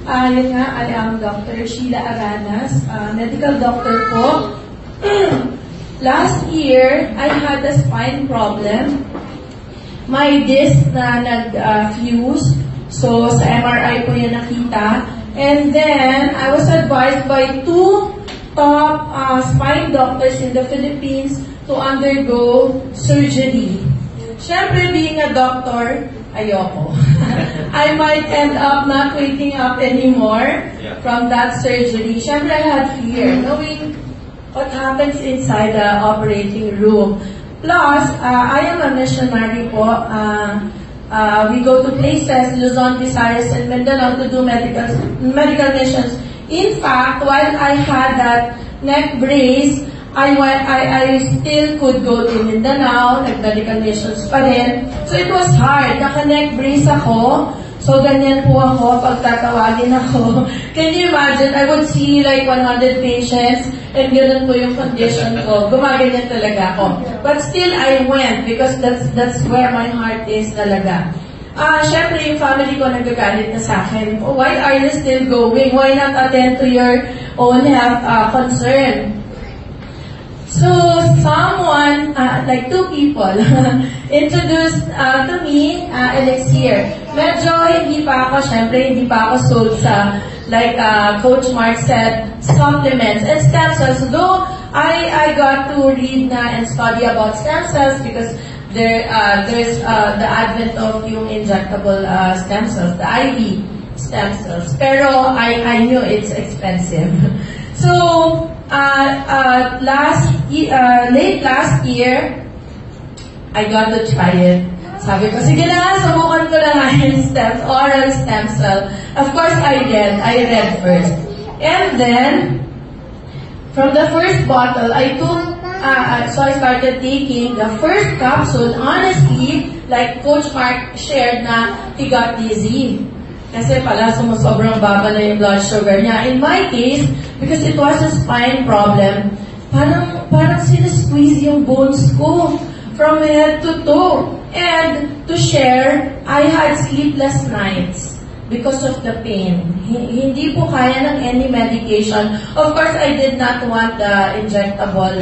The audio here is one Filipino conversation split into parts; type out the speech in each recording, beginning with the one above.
Yun nga, I am Dr. Sheila Aranas, medical doctor po. Last year, I had a spine problem. My disc na nag-fuse. So, sa MRI ko yun nakita. And then, I was advised by two top spine doctors in the Philippines to undergo surgery. Siyempre, being a doctor, ayoko. I might end up not waking up anymore from that surgery. Siyempre, I had fear, knowing what happens inside the operating room. Plus, I am a missionary po. We go to places, Luzon, Visayas, and Mindanao to do medical missions. In fact, while I had that neck brace, I still could go to Mindanao, nag-medical missions pa rin. So it was hard. Naka-neck brace ako. So ganyan po ako pag tatawagin ako. Can you imagine? I would see like 100 patients and ganun po yung condition ko. Gumaganyan talaga ako. But still, I went because that's where my heart is talaga. Syempre, yung family ko nagagalit na sa akin. Oh, why are you still going? Why not attend to your own health concern? So, someone, like two people, introduced to me Elixir. Medyo hindi pa ako, syempre, hindi pa ako sold sa, like Coach Mark said, supplements and stem cells. Though, I got to read na and study about stem cells because there's the advent of yung injectable stem cells, the IV stem cells. Pero, I knew it's expensive. So, late last year, I got to try it. Sabi ko, sige na, subukan ko na nga yung oral stem cell. Of course, I read first. And then, from the first bottle, I started taking the first capsule. Honestly, like Coach Mark shared na he got dizzy. Kasi pala sumusobrang baba na yung blood sugar niya. In my case, because it was a spine problem, parang sinasqueeze yung bones ko from head to toe. And to share, I had sleepless nights because of the pain. Hindi po kaya ng any medication. Of course, I did not want the injectable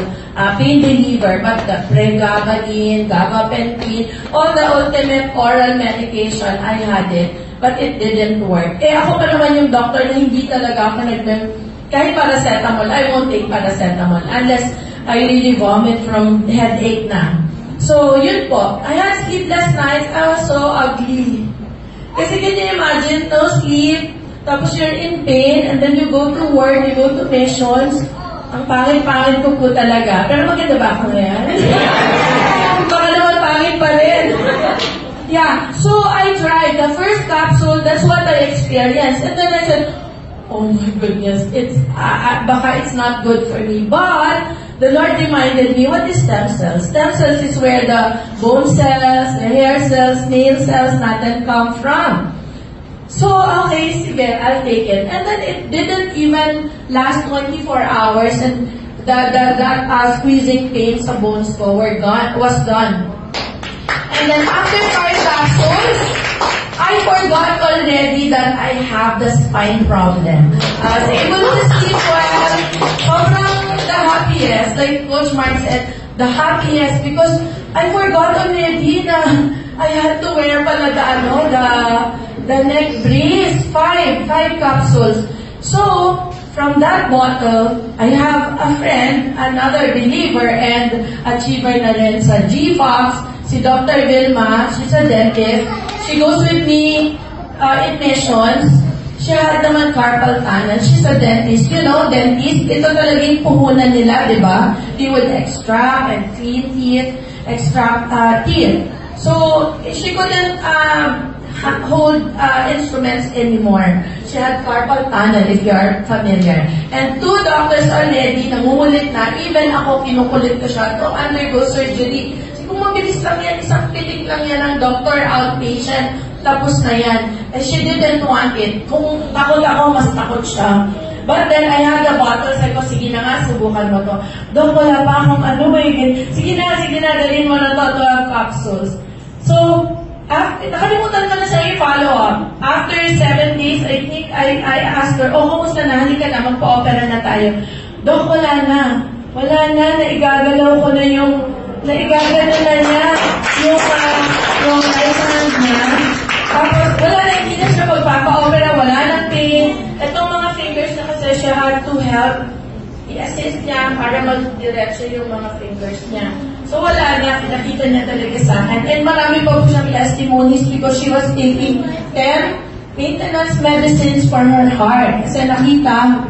pain reliever, but the pregabalin, gabapentin, all the ultimate oral medication, I had it. But it didn't work. Ako pa naman yung doctor na hindi talaga ako kahit paracetamol, I won't take paracetamol unless I really vomit from headache na. So, yun po. I had sleepless nights. I was so ugly. Kasi can you imagine, no sleep, tapos you're in pain, and then you go to work, you go to missions. Ang pangit-pangit ko po talaga. Pero maganda ba ako ngayon? Baka naman pangit pa rin. Yeah, so I tried the first capsule. That's what I experienced, and then I said, "Oh my goodness, baka it's not good for me." But the Lord reminded me, what is stem cells? Stem cells is where the bone cells, the hair cells, nail cells, natin come from. So okay, sige, I'll take it, and then it didn't even last 24 hours, and that squeezing pain sa bones ko was gone. And then after 5 capsules, I forgot already that I have the spine problem. I was able to sleep well. Sobrang the happiest, like Coach Mark said, the happiest because I forgot already na I had to wear pala the neck brace. 5 capsules. So, from that bottle, I have a friend, another believer and achiever na rin sa GFOX, si Dr. Vilma. She's a dentist. She goes with me in missions. She had naman carpal tunnel. She's a dentist. You know, dentist, ito talaga yung puhunan nila, di ba? They would extract and clean teeth, extract teeth. So, she couldn't hold instruments anymore. She had carpal tunnel, if you are familiar. And 2 doctors already, nangungulit na. Even ako, kinukulit ko siya to undergo surgery. Kung mabilis lang yan, isang pitik lang yan ng doctor, outpatient, tapos na yan. And she didn't want it. Kung takot ako, mas takot siya. But then, I had a bottle. Sabi ko, sige na nga, subukan mo to. Dok, wala pa akong sige na, dalhin mo na to, 12 capsules. So, Nakalimutan ko na siya i-follow up. After 7 days, I think I asked her, kumusta na? Halika na, magpa-opera na tayo. Dok, wala na. Wala na, naigagalaw ko na naigagalaw na niya yung license niya. Tapos, wala na, hindi na siya magpapa-opera, wala na pain. Itong mga fingers na kasi siya had to help i-assist niya para mag-diretso yung mga fingers niya. So wala na, nakita niya talaga sa akin. And marami pa po siyang testimonies because she was taking 10 maintenance medicines for her heart. Kasi nakita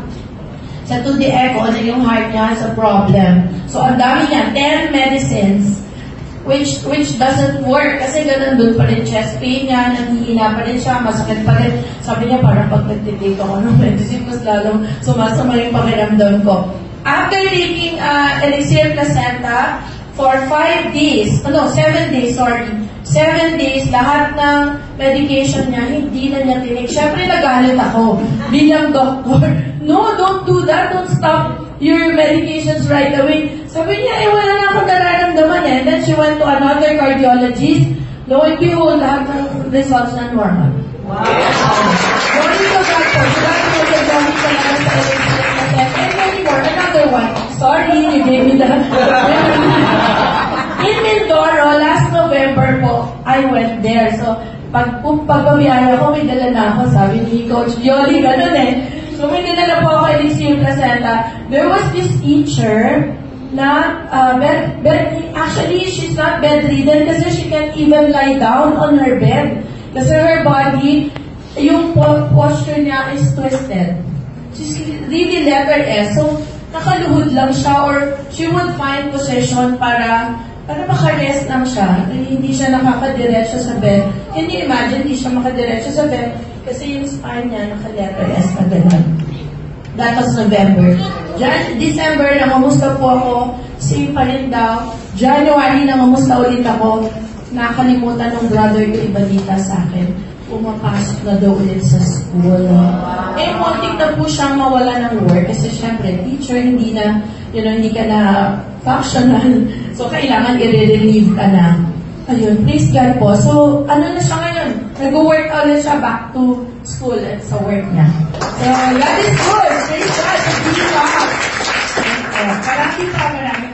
sa 2D echo na yung heart niya has a problem. So ang dami niya, 10 medicines which doesn't work kasi ganun doon pa rin chest pain niya, nanghihina pa rin siya, masakit pa rin. Sabi niya parang pag nagtitake ako ng medicine, mas lalong sumasama yung pakiramdam ko. After taking Elixir Placenta for 7 days, 7 days, lahat ng medication niya, hindi na niya tinig. Siyempre nagalit ako bilang doktor. No, don't do that, don't stop your medications right away. Sabi niya, wala na akong nararamdaman eh. And then she went to another cardiologist. Lo and behold, lahat ng results na normal. Wow! Glory to God po. Grabe mo yung gamit talaga sa Elixir. And anymore, another one. Sorry, you gave me that. In Mindoro, last November po, I went there. So, pagpabiyaya ko, may dala na ako. Sabi ni Coach Yoli, ganun eh. So, may dinala po ako Elixir Placenta. There was this teacher na, actually, she's not bedridden kasi she can't even lie down on her bed. Kasi her body, yung posture niya is twisted. She's really letter S. So, nakaluhod lang siya or she would find position para makarest lang siya. Hindi siya nakakadiretso sa bed. Can you imagine, hindi siya makadiretso sa bed kasi yung spine niya naka-letter S na gano'n. That was November. December, nangamusta po ako. Same pa rin daw. January, nangamusta ulit ako. Nakalimutan ng brother ko ibalita sa akin. Pumapasok na daw ulit sa school. Muntik na po siyang mawala ng work kasi syempre, teacher, hindi na, hindi ka na functional. So, kailangan i-relieve ka na. Ayun, praise God po. So, na siya ngayon? Nag-work ulit siya back to school at sa work niya. So, that is good. Praise God. Praise God. Marami pa.